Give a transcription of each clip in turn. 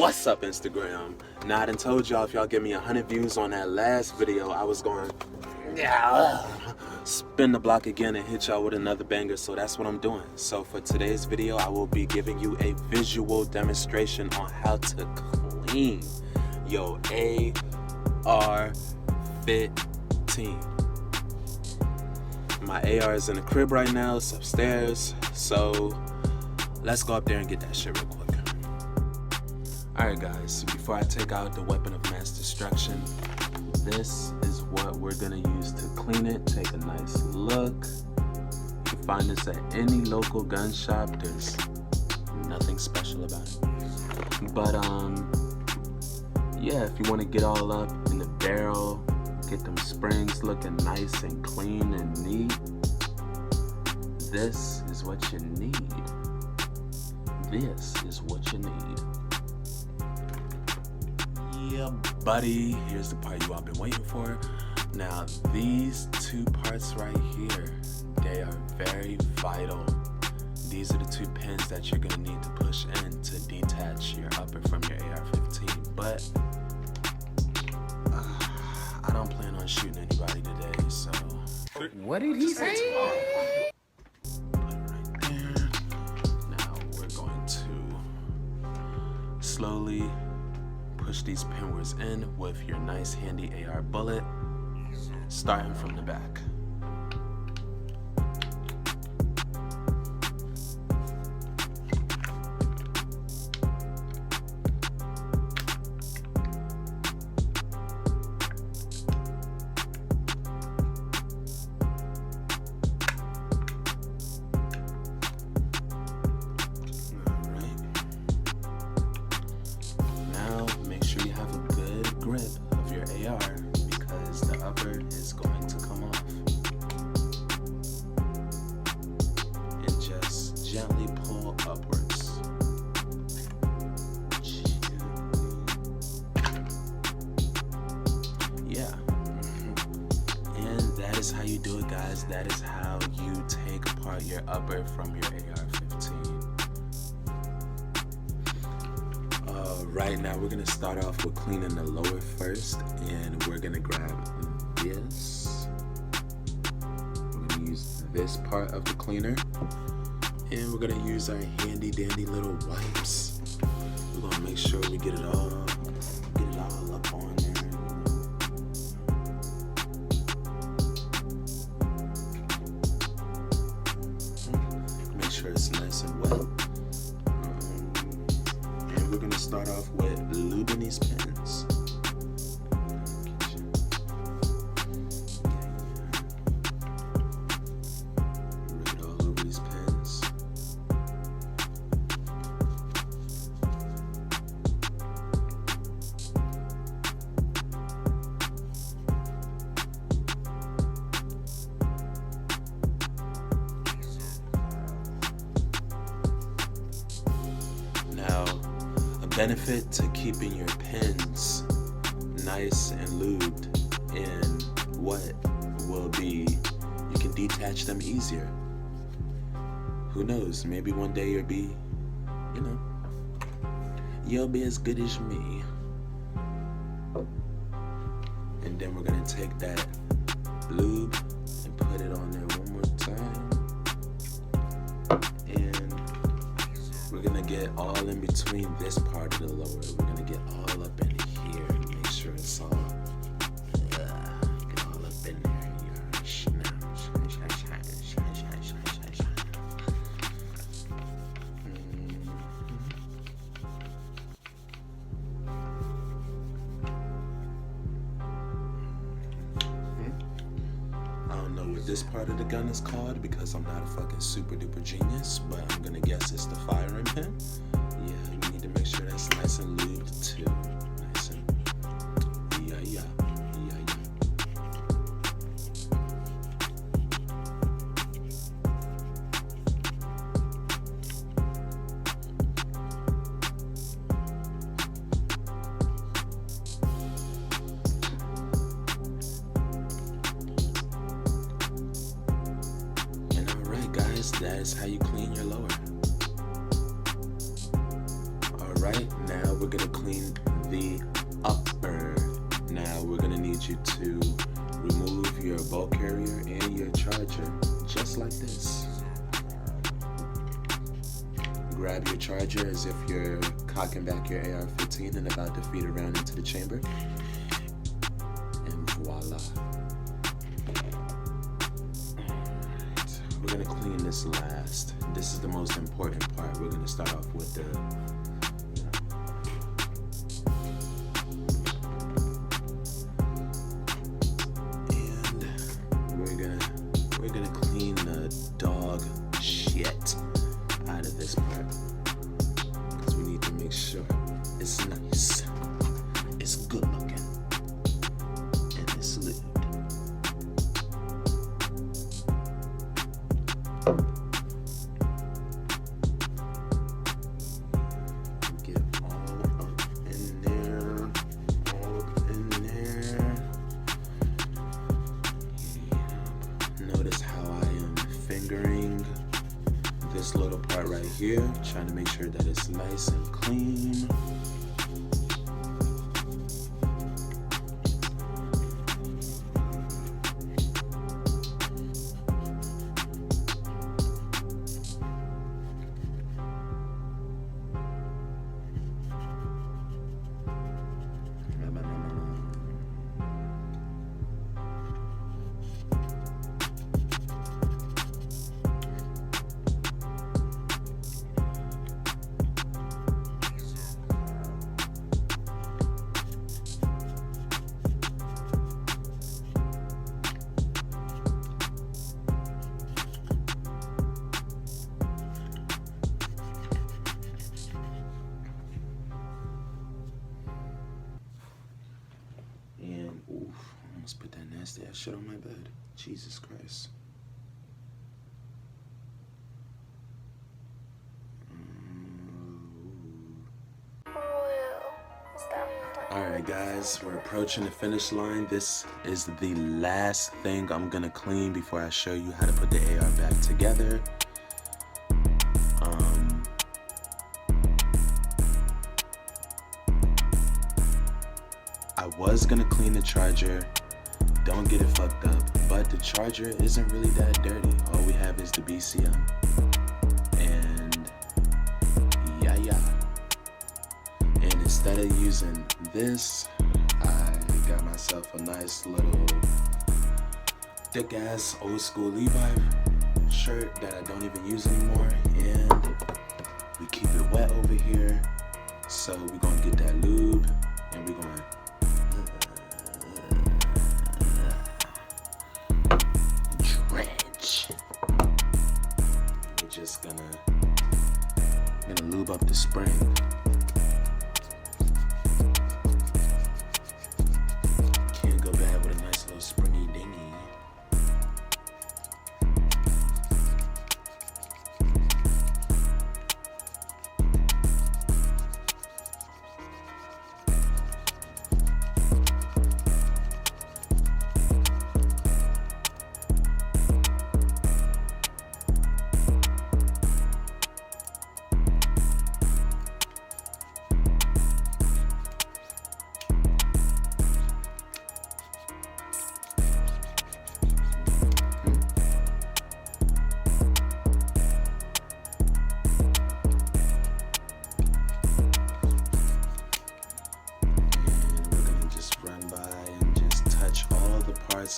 What's up, Instagram? Now I done told y'all if y'all give me 100 views on that last video, I was going spin the block again and hit y'all with another banger, so that's what I'm doing. So for today's video, I will be giving you a visual demonstration on how to clean your AR-15. My AR is in the crib right now, it's upstairs, so let's go up there and get that shit real quick. Alright guys, before I take out the weapon of mass destruction, this is what we're gonna use to clean it. Take a nice look. You can find this at any local gun shop. There's nothing special about it. But yeah, if you want to get all up in the barrel, get them springs looking nice and clean and neat, this is what you need. This is what you need. Yeah, buddy, here's the part you all been waiting for. Now, these two parts right here, they are very vital. These are the two pins that you're gonna need to push in to detach your upper from your AR-15. But I don't plan on shooting anybody today, so. What did he say? Put it right there. Now we're going to slowly push these pinwords in with your nice handy AR bullet, starting from the back. Grip of your AR because the upper is going to come off, and just gently pull upwards. Yeah, and that is how you do it, guys. That is how you take apart your upper from your AR-15. Right now we're gonna start off with cleaning the lower first, and we're gonna grab this. We're gonna use this part of the cleaner, and we're gonna use our handy dandy little wipes. We're gonna make sure we get it all up on there. Make sure it's nice and wet. We're going to start off with lubing these pins. Rub it all over these pins. Now, benefit to keeping your pins nice and lubed and wet will be you can detach them easier. Who knows, maybe one day you'll be as good as me. And then we're gonna take that lube and put it on there one more time, and we're gonna get all in between this part of the lower. We're gonna get all up in here and make sure it's all get all up in there. I don't know what this part of the gun is called because I'm not a fucking super duper genius, but I'm gonna guess it's the firing pin. Yeah, you need to make sure that's nice and lubed too. Nice and yeah. That is how you clean your lower. Alright, now we're gonna clean the upper. Now we're gonna need you to remove your bulk carrier and your charger, just like this. Grab your charger as if you're cocking back your AR-15 and about to feed it around into the chamber. And voila. Alright, we're gonna clean this last. This is the most important part. We're gonna start off with the we're gonna clean the dog shit out of this part, because we need to make sure it's nice, it's good looking, and it's lubed. Get all up in there, all up in there. Notice how I am fingering this little part right here, trying to make sure that it's nice and clean. And oof, I almost put that nasty ass shit on my bed. Jesus Christ. Alright guys, we're approaching the finish line. This is the last thing I'm gonna clean before I show you how to put the AR back together. I was gonna clean the charger, don't get it fucked up, but the charger isn't really that dirty. All we have is the BCM. And yeah. And instead of using this, I got myself a nice little thick ass old school Levi shirt that I don't even use anymore. And we keep it wet over here. So we're gonna get that lube and we're gonna drench. We're just gonna lube up the spring. Can't go bad with a nice little springy dinghy.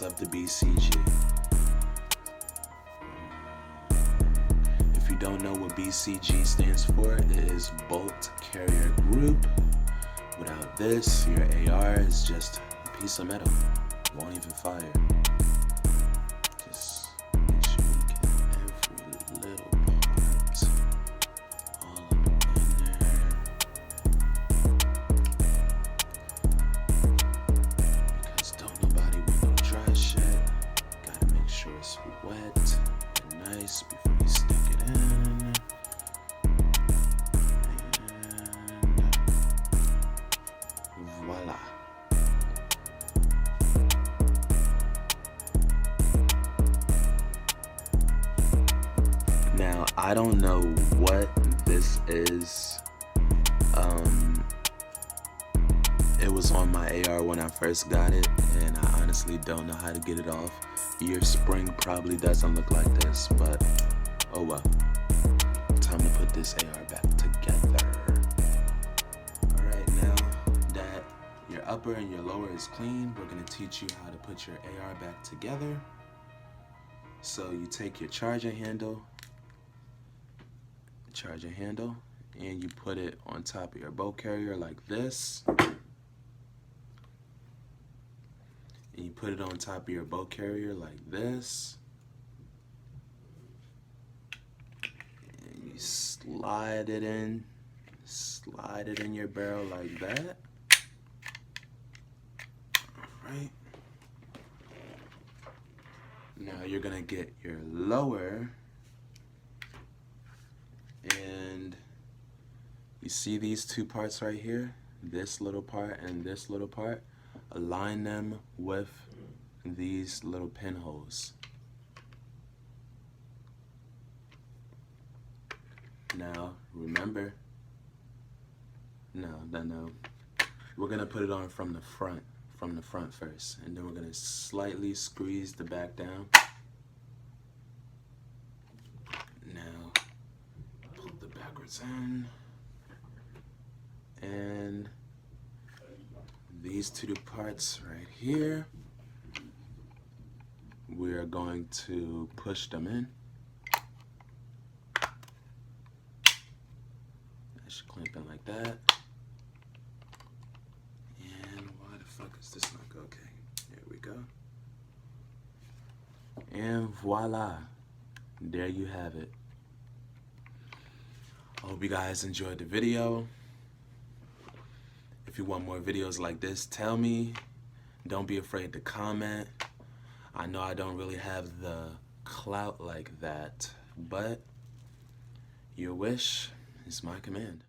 Of the BCG. If you don't know what BCG stands for, it is Bolt Carrier Group. Without this, your AR is just a piece of metal. Won't even fire. Just make sure you get every little part all up in there. Because don't nobody want no dry shit. Gotta make sure it's wet and nice before you stick it in. And voila. Now, I don't know what this is. It was on my AR when I first got it, and I honestly don't know how to get it off. Your spring probably doesn't look like this, but oh well. Time to put this AR back together. Alright, now that your upper and your lower is clean, we're going to teach you how to put your AR back together. So you take your charging handle, and you put it on top of your bow carrier like this. And you put it on top of your bow carrier like this. And you slide it in your barrel like that. Alright. Now you're gonna get your lower, and you see these two parts right here, this little part and this little part. Align them with these little pinholes. Now, remember, no. We're gonna put it on from the front first, and then we're gonna slightly squeeze the back down. Now, pull the backwards in, and these two parts right here, we are going to push them in. I should clamp in like that. And why the fuck is this not okay? There we go. And voila, there you have it. I hope you guys enjoyed the video. If you want more videos like this, tell me. Don't be afraid to comment. I know I don't really have the clout like that, but your wish is my command.